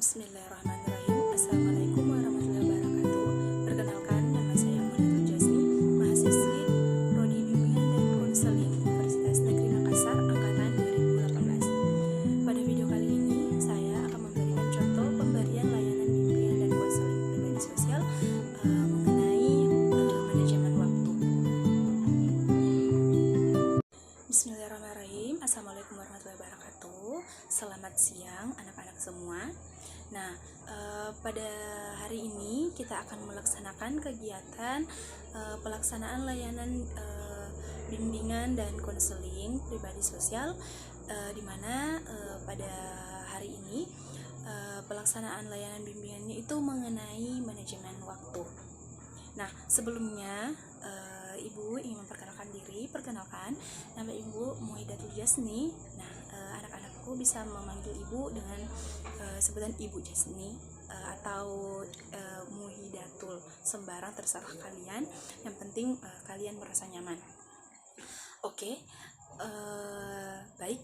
Bismillahirrahmanirrahim. Assalamualaikum warahmatullahi wabarakatuh. Perkenalkan, nama saya Muhammad Jasni, mahasiswi Prodi Bimbingan dan Konseling Universitas Negeri Makassar, angkatan 2018. Pada video kali ini, saya akan memberikan contoh pemberian layanan bimbingan dan konseling pribadi sosial mengenai manajemen waktu. Bismillahirrahmanirrahim. Assalamualaikum warahmatullahi wabarakatuh. Selamat siang anak-anak semua. Nah, pada hari ini kita akan melaksanakan kegiatan pelaksanaan layanan bimbingan dan konseling pribadi sosial, di mana pada hari ini pelaksanaan layanan bimbingannya itu mengenai manajemen waktu. Nah, sebelumnya Ibu ingin memperkenalkan diri. Perkenalkan, nama Ibu Muhidatul Jasni. Nah, anak-anakku bisa memanggil Ibu dengan sebutan Ibu Jasni atau Muhidatul, sembarang terserah kalian. Yang penting kalian merasa nyaman. Oke, baik.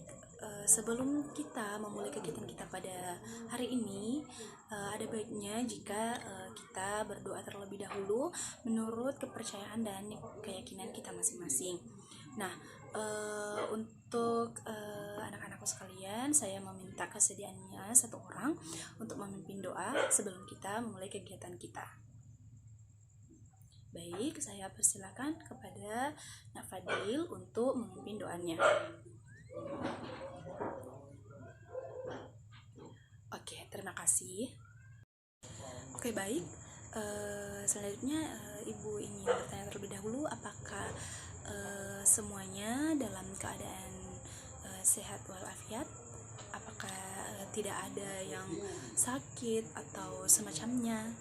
Sebelum kita memulai kegiatan kita pada hari ini, ada baiknya jika kita berdoa terlebih dahulu menurut kepercayaan dan keyakinan kita masing-masing. Nah, untuk anak-anakku sekalian, saya meminta kesediaannya satu orang untuk memimpin doa sebelum kita memulai kegiatan kita. Baik, saya persilakan kepada Nak Fadil untuk memimpin doanya. Oke, terima kasih. Oke, baik. Selanjutnya Ibu ingin bertanya terlebih dahulu, apakah semuanya dalam keadaan sehat walafiat? Apakah tidak ada yang sakit atau semacamnya?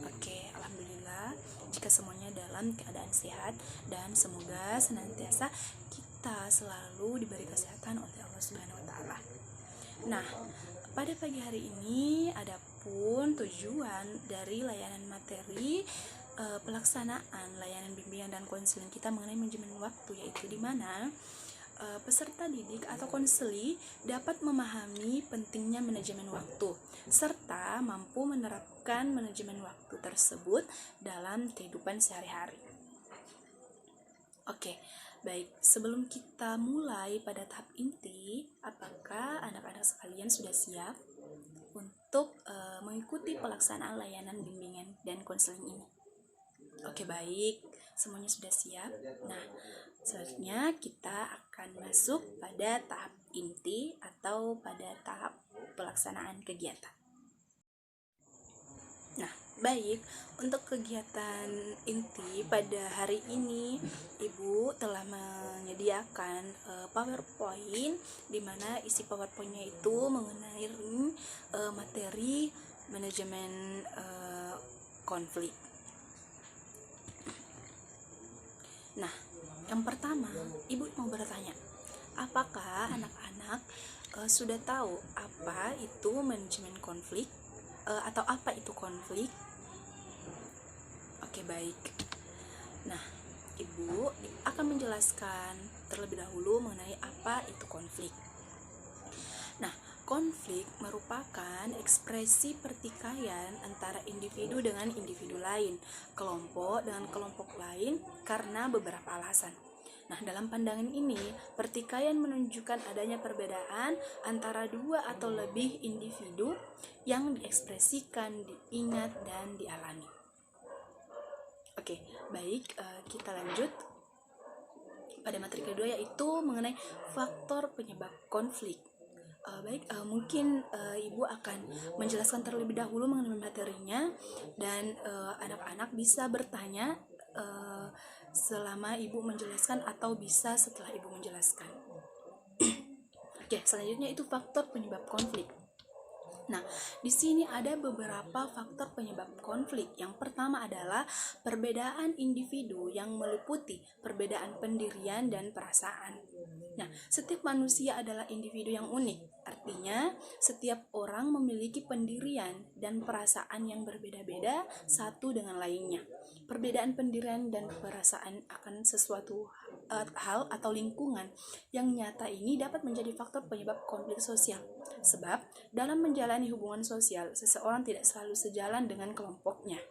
Oke, alhamdulillah jika semuanya dalam keadaan sehat, dan semoga senantiasa kita selalu diberi kesehatan oleh Allah Subhanahu wa taala. Nah, pada pagi hari ini adapun tujuan dari layanan materi pelaksanaan layanan bimbingan dan konseling kita mengenai manajemen waktu, yaitu di mana peserta didik atau konseli dapat memahami pentingnya manajemen waktu serta mampu menerapkan manajemen waktu tersebut dalam kehidupan sehari-hari. Oke, baik. Sebelum kita mulai pada tahap inti, apakah anak-anak sekalian sudah siap untuk mengikuti pelaksanaan layanan bimbingan dan konseling ini? Oke, baik. Semuanya sudah siap. Nah, selanjutnya kita akan masuk pada tahap inti atau pada tahap pelaksanaan kegiatan. Nah, baik, untuk kegiatan inti pada hari ini Ibu telah menyediakan PowerPoint, di mana isi PowerPoint-nya itu mengenai materi manajemen konflik. Nah, yang pertama, Ibu mau bertanya, apakah anak-anak sudah tahu apa itu manajemen konflik? Atau apa itu konflik? Oke, baik. Nah, Ibu akan menjelaskan terlebih dahulu mengenai apa itu konflik. Nah, konflik merupakan ekspresi pertikaian antara individu dengan individu lain, kelompok dengan kelompok lain karena beberapa alasan. Nah, dalam pandangan ini, pertikaian menunjukkan adanya perbedaan antara dua atau lebih individu yang diekspresikan, diingat, dan dialami. Oke, baik, kita lanjut pada materi kedua, yaitu mengenai faktor penyebab konflik. Baik, mungkin Ibu akan menjelaskan terlebih dahulu mengenai materinya, dan anak-anak bisa bertanya selama Ibu menjelaskan atau bisa setelah Ibu menjelaskan. Oke, selanjutnya itu faktor penyebab konflik. Nah, di sini ada beberapa faktor penyebab konflik. Yang pertama adalah perbedaan individu yang meliputi perbedaan pendirian dan perasaan. Nah, setiap manusia adalah individu yang unik. Artinya, setiap orang memiliki pendirian dan perasaan yang berbeda-beda satu dengan lainnya. Perbedaan pendirian dan perasaan akan sesuatu hal atau lingkungan yang nyata ini dapat menjadi faktor penyebab konflik sosial. Sebab, dalam menjalani hubungan sosial, seseorang tidak selalu sejalan dengan kelompoknya.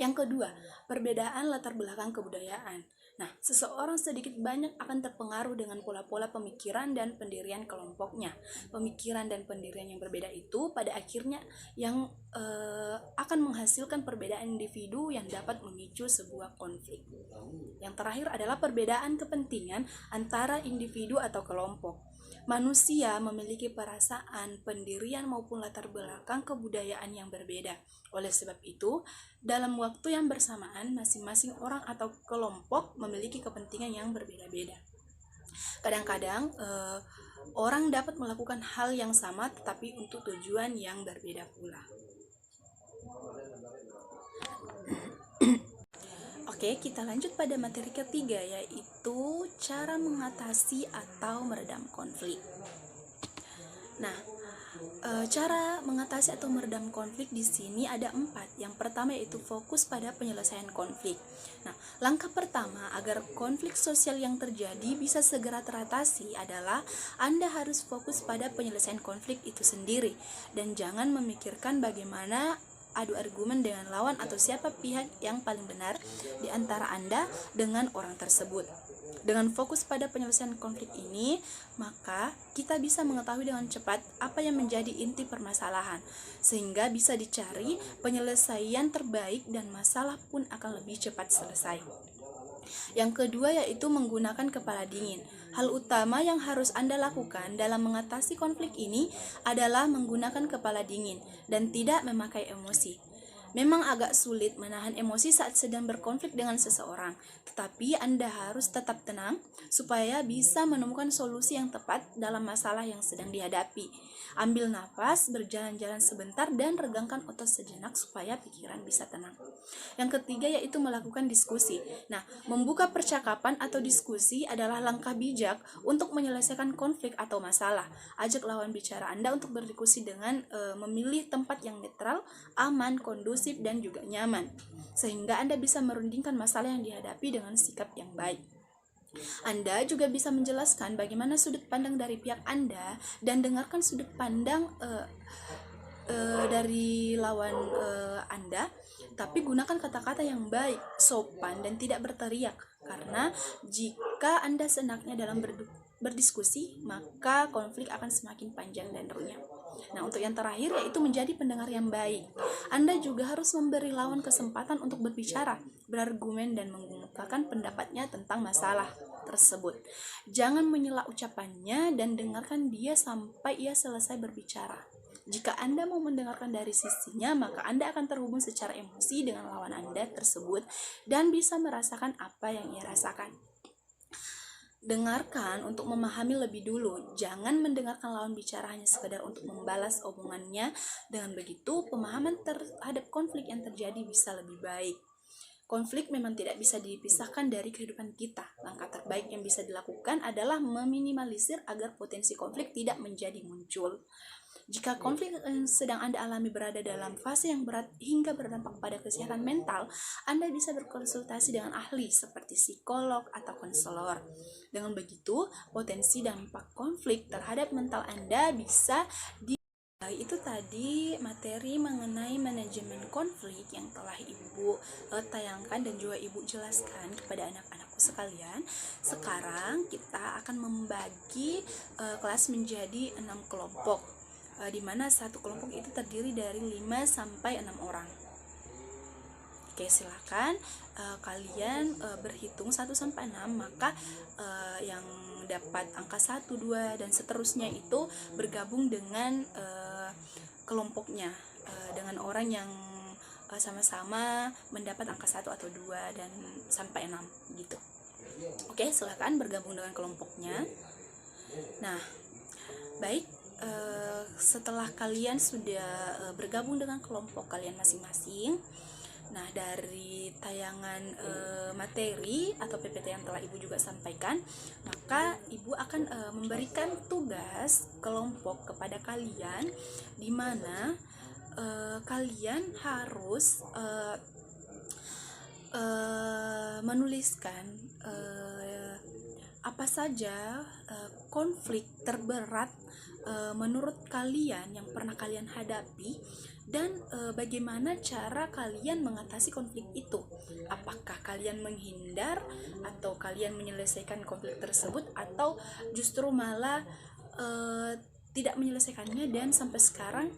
Yang kedua, perbedaan latar belakang kebudayaan. Nah, seseorang sedikit banyak akan terpengaruh dengan pola-pola pemikiran dan pendirian kelompoknya. Pemikiran dan pendirian yang berbeda itu pada akhirnya yang akan menghasilkan perbedaan individu yang dapat memicu sebuah konflik. Yang terakhir adalah perbedaan kepentingan antara individu atau kelompok. Manusia memiliki perasaan, pendirian maupun latar belakang kebudayaan yang berbeda. Oleh sebab itu, dalam waktu yang bersamaan, masing-masing orang atau kelompok memiliki kepentingan yang berbeda-beda. Kadang-kadang, orang dapat melakukan hal yang sama tetapi untuk tujuan yang berbeda pula. Oke, kita lanjut pada materi ketiga, yaitu cara mengatasi atau meredam konflik. Nah, cara mengatasi atau meredam konflik di sini ada 4. Yang pertama yaitu fokus pada penyelesaian konflik. Nah, langkah pertama agar konflik sosial yang terjadi bisa segera teratasi adalah Anda harus fokus pada penyelesaian konflik itu sendiri dan jangan memikirkan bagaimana adu argumen dengan lawan atau siapa pihak yang paling benar di antara Anda dengan orang tersebut. Dengan fokus pada penyelesaian konflik ini, maka kita bisa mengetahui dengan cepat apa yang menjadi inti permasalahan, sehingga bisa dicari penyelesaian terbaik dan masalah pun akan lebih cepat selesai. Yang kedua yaitu menggunakan kepala dingin. Hal utama yang harus Anda lakukan dalam mengatasi konflik ini adalah menggunakan kepala dingin dan tidak memakai emosi. Memang agak sulit menahan emosi saat sedang berkonflik dengan seseorang, tetapi Anda harus tetap tenang supaya bisa menemukan solusi yang tepat dalam masalah yang sedang dihadapi. Ambil nafas, berjalan-jalan sebentar, dan regangkan otot sejenak supaya pikiran bisa tenang. Yang ketiga yaitu melakukan diskusi. Nah, membuka percakapan atau diskusi adalah langkah bijak untuk menyelesaikan konflik atau masalah. Ajak lawan bicara Anda untuk berdiskusi dengan memilih tempat yang netral, aman, kondusif, dan juga nyaman, sehingga Anda bisa merundingkan masalah yang dihadapi dengan sikap yang baik. Anda juga bisa menjelaskan bagaimana sudut pandang dari pihak Anda dan dengarkan sudut pandang dari lawan Anda, tapi gunakan kata-kata yang baik, sopan, dan tidak berteriak. Karena jika Anda seenaknya dalam berdiskusi, maka konflik akan semakin panjang dan runyam. Nah, untuk yang terakhir yaitu menjadi pendengar yang baik. Anda juga harus memberi lawan kesempatan untuk berbicara, berargumen, dan mengungkapkan pendapatnya tentang masalah tersebut. Jangan menyela ucapannya dan dengarkan dia sampai ia selesai berbicara. Jika Anda mau mendengarkan dari sisinya, maka Anda akan terhubung secara emosi dengan lawan Anda tersebut dan bisa merasakan apa yang ia rasakan. Dengarkan untuk memahami lebih dulu. Jangan mendengarkan lawan bicara hanya sekedar untuk membalas omongannya. Dengan begitu, pemahaman terhadap konflik yang terjadi bisa lebih baik. Konflik memang tidak bisa dipisahkan dari kehidupan kita. Langkah terbaik yang bisa dilakukan adalah meminimalisir agar potensi konflik tidak menjadi muncul. Jika konflik yang sedang Anda alami berada dalam fase yang berat hingga berdampak pada kesehatan mental, Anda bisa berkonsultasi dengan ahli seperti psikolog atau konselor. Dengan begitu, potensi dampak konflik terhadap mental Anda bisa itu tadi materi mengenai manajemen konflik yang telah Ibu tayangkan dan juga Ibu jelaskan kepada anak-anakku sekalian. Sekarang kita akan membagi kelas menjadi 6 kelompok. Di mana satu kelompok itu terdiri dari 5 sampai 6 orang. Oke, silakan kalian berhitung 1 sampai 6, maka yang dapat angka 1, 2 dan seterusnya itu bergabung dengan kelompoknya, dengan orang yang sama-sama mendapat angka 1 atau 2 dan sampai 6 gitu. Oke, silakan bergabung dengan kelompoknya. Nah, baik. Setelah kalian sudah bergabung dengan kelompok kalian masing-masing, Nah, dari tayangan materi atau PPT yang telah Ibu juga sampaikan, maka Ibu akan memberikan tugas kelompok kepada kalian, di mana kalian harus menuliskan apa saja konflik terberat menurut kalian yang pernah kalian hadapi, dan bagaimana cara kalian mengatasi konflik itu. Apakah kalian menghindar atau kalian menyelesaikan konflik tersebut, atau justru malah tidak menyelesaikannya dan sampai sekarang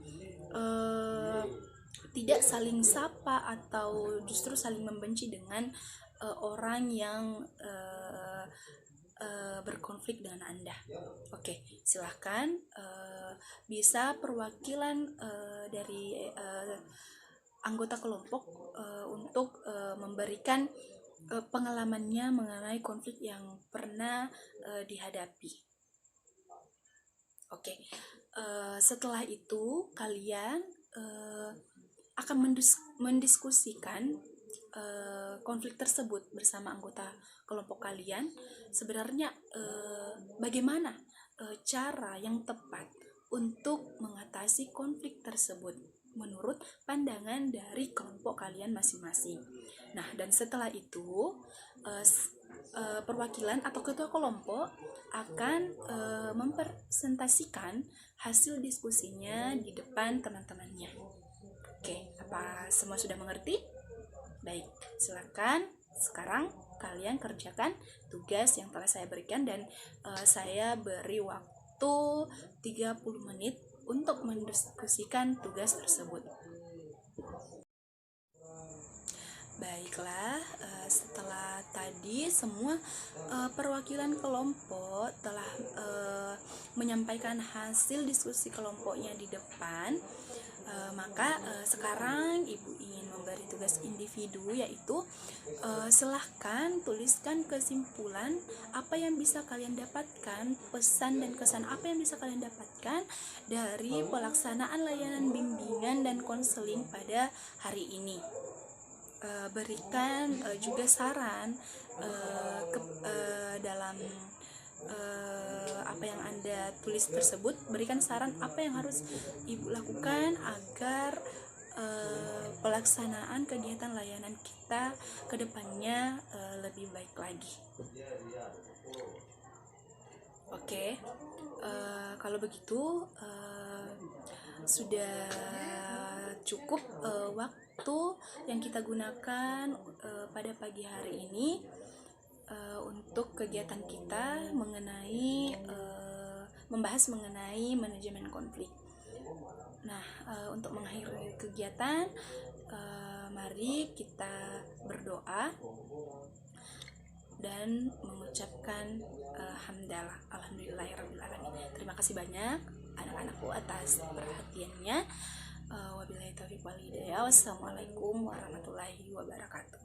tidak saling sapa atau justru saling membenci dengan orang yang berkonflik dengan Anda. Oke, silahkan bisa perwakilan dari anggota kelompok untuk memberikan pengalamannya mengenai konflik yang pernah dihadapi. Oke, setelah itu kalian akan mendiskusikan konflik tersebut bersama anggota kelompok kalian. Sebenarnya bagaimana cara yang tepat untuk mengatasi konflik tersebut menurut pandangan dari kelompok kalian masing-masing. Nah, dan setelah itu perwakilan atau ketua kelompok akan mempresentasikan hasil diskusinya di depan teman-temannya. Oke, apa semua sudah mengerti? Baik, silakan sekarang kalian kerjakan tugas yang telah saya berikan, dan saya beri waktu 30 menit untuk mendiskusikan tugas tersebut. Baiklah, setelah tadi semua perwakilan kelompok telah menyampaikan hasil diskusi kelompoknya di depan, maka sekarang Ibu ingin memberi tugas individu, yaitu silahkan tuliskan kesimpulan apa yang bisa kalian dapatkan, pesan dan kesan apa yang bisa kalian dapatkan dari pelaksanaan layanan bimbingan dan konseling pada hari ini. Berikan juga saran dalam apa yang Anda tulis tersebut. Berikan saran apa yang harus Ibu lakukan agar pelaksanaan kegiatan layanan kita ke depannya lebih baik lagi. Oke, kalau begitu sudah cukup waktu yang kita gunakan pada pagi hari ini untuk kegiatan kita mengenai membahas mengenai manajemen konflik. Nah, untuk mengakhiri kegiatan, mari kita berdoa dan mengucapkan hamdalah, alhamdulillahirrahmanirrahim. Terima kasih banyak anak-anakku atas perhatiannya. Wabillahi taufiq wal hidayah. Wassalamualaikum warahmatullahi wabarakatuh.